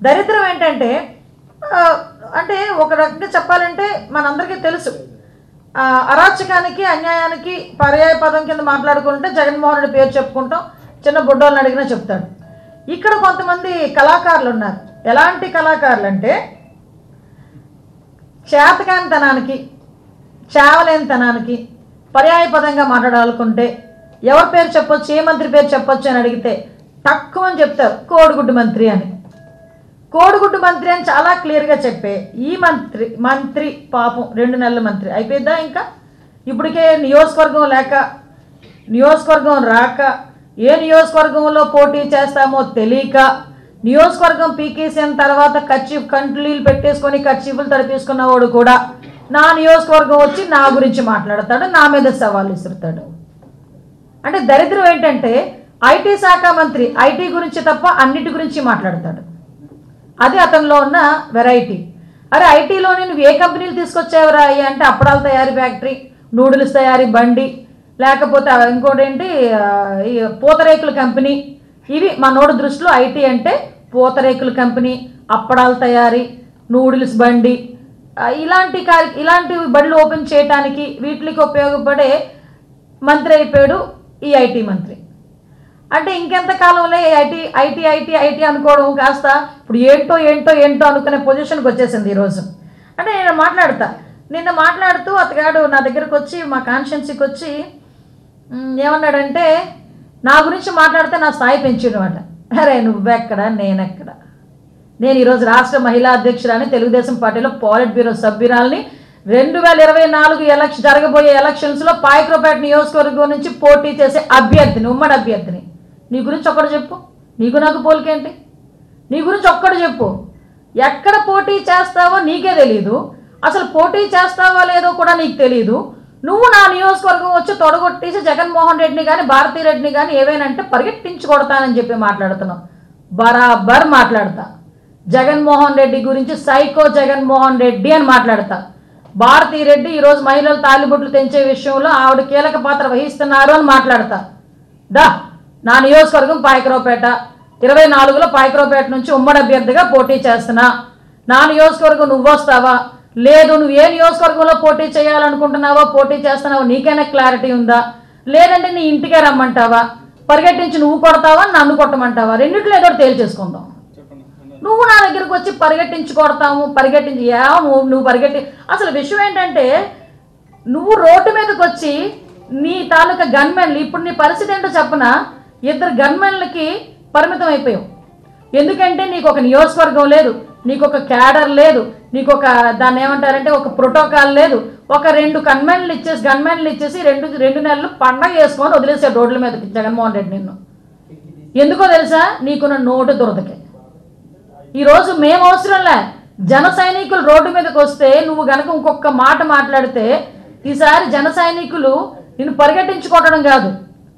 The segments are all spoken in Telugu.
దరిద్రం ఏంటంటే అంటే ఒక రకంగా చెప్పాలంటే మనందరికీ తెలుసు, అరాచకానికి అన్యాయానికి పర్యాయ పదం కింద మాట్లాడుకుంటే జగన్మోహన్ రెడ్డి పేరు చెప్పుకుంటాం, చిన్న బుడ్డోళ్ళని అడిగినా చెప్తాడు. ఇక్కడ కొంతమంది కళాకారులు ఉన్నారు. ఎలాంటి కళాకారులు అంటే చేతకానితనానికి చావలేనితనానికి పర్యాయ పదంగా మాట్లాడాలనుకుంటే ఎవరి పేరు చెప్పొచ్చు, ఏ మంత్రి పేరు చెప్పొచ్చు అని అడిగితే తక్కువ అని చెప్తారు, కోడిగుడ్డు మంత్రి అని. కోడిగుడ్డు మంత్రి అని చాలా క్లియర్గా చెప్పే ఈ మంత్రి పాపం 2 నెలల మంత్రి అయిపోయిద్దా? ఇంకా ఇప్పటికే నియోజకవర్గం లేక, నియోజకవర్గం రాక, ఏ నియోజకవర్గంలో పోటీ చేస్తామో తెలియక, నియోజకవర్గం పీకేసిన తర్వాత కంట్లీలు పెట్టేసుకొని కర్చీఫులు తడిపేసుకున్నవాడు కూడా నా నియోజకవర్గం వచ్చి నా గురించి మాట్లాడతాడు, నా మీద సవాళ్ళు విసురుతాడు. అంటే దరిద్రం ఏంటంటే ఐటీ శాఖ మంత్రి ఐటీ గురించి తప్ప అన్నిటి గురించి మాట్లాడతాడు. అది అతనిలో ఉన్న వెరైటీ. అరే ఐటీలోని నువ్వు ఏ కంపెనీలు తీసుకొచ్చావురా అంటే అప్పడాల తయారీ ఫ్యాక్టరీ, నూడిల్స్ తయారీ బండి, లేకపోతే ఇంకోటి ఏంటి పూతరేకుల కంపెనీ. ఇవి మనోడి దృష్టిలో ఐటీ అంటే పూతరేకుల కంపెనీ, అప్పడాల తయారీ, నూడిల్స్ బండి, ఇలాంటి బడులు ఓపెన్ చేయడానికి వీటికి ఉపయోగపడే మంత్రి అయిపోయాడు ఈ ఐటీ మంత్రి. అంటే ఇంకెంత కాలంలో ఐటీ అనుకోవడం కాస్త ఇప్పుడు ఏంటో అనుకునే పొజిషన్కి వచ్చేసింది ఈరోజు. అంటే నిన్న మాట్లాడుతూ అతగాడు నా దగ్గరకు వచ్చి, మా కాన్స్టిట్యున్సీకి వచ్చి ఏమన్నాడంటే నా గురించి మాట్లాడితే నా స్థాయి పెంచినమాట. అరే నువ్వెక్కడ నేనెక్కడ, నేను ఈరోజు రాష్ట్ర మహిళా అధ్యక్షురాలని, తెలుగుదేశం పార్టీలో పాలిట్ బ్యూరో సభ్యురాలని, 2024 జరగబోయే ఎలక్షన్స్లో పాయక్రోపేట నియోజకవర్గం నుంచి పోటీ చేసే అభ్యర్థిని, ఉమ్మడి అభ్యర్థిని. నీ గురించి ఒక్కడు చెప్పు, నీకు నాకు పోలికేంటి? నీ గురించి ఒక్కడు చెప్పు. ఎక్కడ పోటీ చేస్తావో నీకే తెలీదు, అసలు పోటీ చేస్తావో లేదో కూడా నీకు తెలీదు. నువ్వు నా నియోజకవర్గం వచ్చి తొడగొట్టేసి జగన్మోహన్ రెడ్డిని కానీ భారతీ రెడ్డిని కానీ ఏవైనా అంటే పరిగెట్టించి కొడతానని చెప్పి మాట్లాడుతున్నావు. బరాబర్ మాట్లాడతా. జగన్మోహన్ రెడ్డి గురించి సైకో జగన్మోహన్ రెడ్డి అని మాట్లాడతా. భారతీ రెడ్డి ఈరోజు మహిళలు తాలిబొట్లు తెంచే విషయంలో ఆవిడ కీలక పాత్ర వహిస్తున్నారు అని మాట్లాడతా. నా నియోజకవర్గం పాయకరావుపేట, 24లో పాయకరావుపేట నుంచి ఉమ్మడి అభ్యర్థిగా పోటీ చేస్తున్నా. నా నియోజకవర్గం నువ్వు వస్తావా? లేదు. నువ్వు ఏ నియోజకవర్గంలో పోటీ చేయాలనుకుంటున్నావో, పోటీ చేస్తున్నావో నీకైనా క్లారిటీ ఉందా? లేదంటే నీ ఇంటికే రమ్మంటావా? పరిగెట్టించి నువ్వు కొడతావా, నన్ను కొట్టమంటావా? రెండిట్లో ఏదో తేల్చేసుకుందాం. నువ్వు నా దగ్గరకు వచ్చి పరిగెట్టించి కొడతాము, పరిగెట్టించి నువ్వు పరిగెట్టి, అసలు విషయం ఏంటంటే నువ్వు రోడ్డు మీదకి వచ్చి నీ తాలూకా గన్మెన్లు, ఇప్పుడు నీ పరిస్థితి ఏంటో చెప్పనా, 2 గన్మెన్లకి పరిమితం అయిపోయావు. ఎందుకంటే నీకు ఒక నియోజకవర్గం లేదు, నీకు ఒక క్యాడర్ లేదు, నీకు ఒక దాన్ని ఏమంటారంటే ఒక ప్రోటోకాల్ లేదు. ఒక 2 గన్మెన్లు ఇచ్చేసి 2 నెలలు పండగ చేసుకొని వదిలేసాడు రోడ్ల మీదకి జగన్మోహన్ రెడ్డి నిన్ను. ఎందుకో తెలుసా? నీకున్న నోటు దురదకే. ఈరోజు మేము అవసరంలే, జన సైనికులు రోడ్డు మీదకి వస్తే నువ్వు గనక ఇంకొక మాట మాట్లాడితే ఈసారి జన సైనికులు నిన్ను పరిగెట్టించుకోవడం కాదు,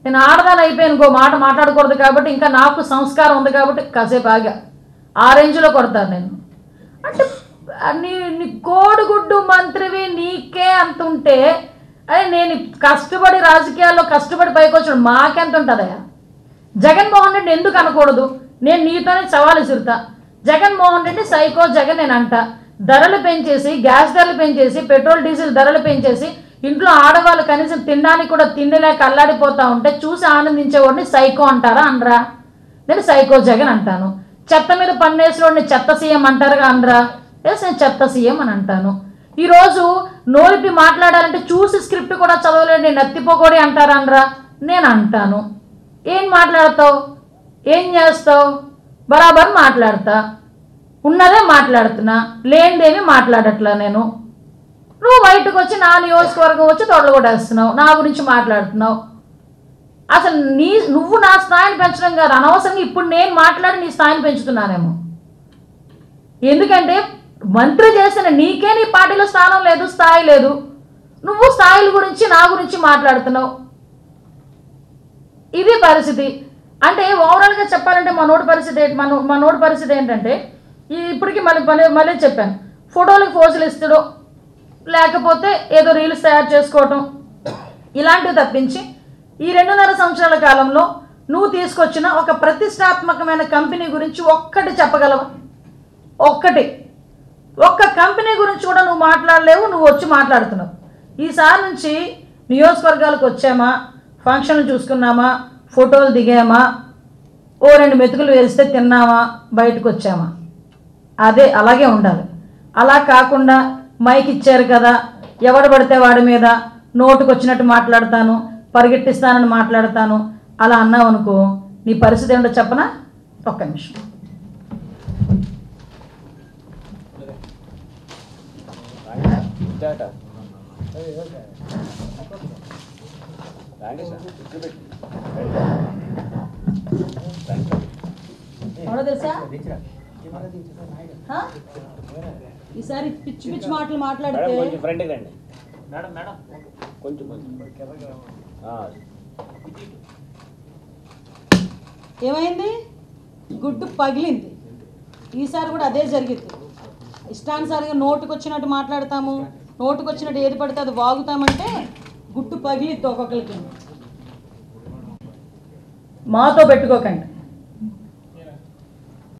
నేను ఆడదాని అయిపోయాను, ఇంకో మాట మాట్లాడకూడదు కాబట్టి, ఇంకా నాకు సంస్కారం ఉంది కాబట్టి కాసేపు ఆగా, ఆ రేంజ్లో కొడతాను నేను. అంటే నీ కోడిగుడ్డు మంత్రివి నీకే అంత ఉంటే, అదే నేను కష్టపడి రాజకీయాల్లో కష్టపడి పైకి వచ్చాడు మాకెంత ఉంటుందయా? జగన్మోహన్ రెడ్డి ఎందుకు అనకూడదు? నేను నీతోనే సవాలు విసురుతా. జగన్మోహన్ రెడ్డి సైకో జగన్ నేను అంట. ధరలు పెంచేసి, గ్యాస్ ధరలు పెంచేసి, పెట్రోల్ డీజిల్ ధరలు పెంచేసి, ఇంట్లో ఆడవాళ్ళు కనీసం తినడానికి కూడా తిండి లేక అల్లాడిపోతూ ఉంటే చూసి ఆనందించేవాడిని సైకో అంటారా? అనరా? నేను సైకో జగన్ అంటాను. చెత్త మీద పన్నేసినోడిని చెత్త సీఎం అంటారుగా అనరా? ఎస్, నేను చెత్త సీఎం అని అంటాను. ఈరోజు నోరిపి మాట్లాడాలంటే చూసి స్క్రిప్ట్ కూడా చదవలేడు నేను ఎత్తిపోకూడి అంటారా? అనరా? నేను అంటాను. ఏం మాట్లాడతావు, ఏం చేస్తావు? బరాబర్ మాట్లాడతా. ఉన్నదే మాట్లాడుతున్నా, లేనిదేమి మాట్లాడట్లా నేను. నువ్వు బయటకు వచ్చి నా నియోజకవర్గం వచ్చి తొడగొట్టేస్తున్నావు, నా గురించి మాట్లాడుతున్నావు. అసలు నువ్వు నా స్థాయిని పెంచడం కాదు, అనవసరంగా ఇప్పుడు నేను మాట్లాడి నీ స్థాయిని పెంచుతున్నానేమో. ఎందుకంటే మంత్రి చేసిన నీకే నీ పార్టీలో స్థానం లేదు, స్థాయి లేదు. నువ్వు స్థాయిల గురించి నా గురించి మాట్లాడుతున్నావు. ఇది పరిస్థితి. అంటే ఓవరాల్గా చెప్పాలంటే మనోడి పరిస్థితి ఏంటంటే, ఇప్పటికీ మళ్ళీ చెప్పాను, ఫోటోలకు పోజులు ఇస్తాడు, లేకపోతే ఏదో రీల్స్ తయారు చేసుకోవటం, ఇలాంటివి తప్పించి ఈ 2.5 సంవత్సరాల కాలంలో నువ్వు తీసుకొచ్చిన ఒక ప్రతిష్టాత్మకమైన కంపెనీ గురించి ఒక్కటి చెప్పగలవా? ఒక్క కంపెనీ గురించి కూడా నువ్వు మాట్లాడలేవు, నువ్వు వచ్చి మాట్లాడుతున్నావు. ఈసారి నుంచి నియోజకవర్గాలకు వచ్చామా, ఫంక్షన్లు చూసుకున్నామా, ఫోటోలు దిగామా, ఓ 2 మెతుకులు వేస్తే తిన్నామా, బయటకు వచ్చామా, అలాగే ఉండాలి. అలా కాకుండా మైక్ ఇచ్చారు కదా, ఎవడు పడితే వాడి మీద నోటుకు వచ్చినట్టు మాట్లాడతాను, పరిగెట్టిస్తానని మాట్లాడతాను, అలా అన్నావు అనుకో నీ పరిస్థితి ఏంటో చెప్పనా? ఒక్క నిమిషం. ఎవడో తెలుసా? ఈసారి పిచ్చి పిచ్చి మాటలు మాట్లాడితే ఏమైంది? గుడ్డు పగిలింది. ఈసారి కూడా అదే జరిగింది. ఇష్టానుసారంగా నోటుకు వచ్చినట్టు మాట్లాడతాము, నోటుకు వచ్చినట్టు ఏది పడితే అది వాగుతామంటే గుడ్డు పగిలిద్ది ఒక్కొక్కరికి. మాతో పెట్టుకోకండి.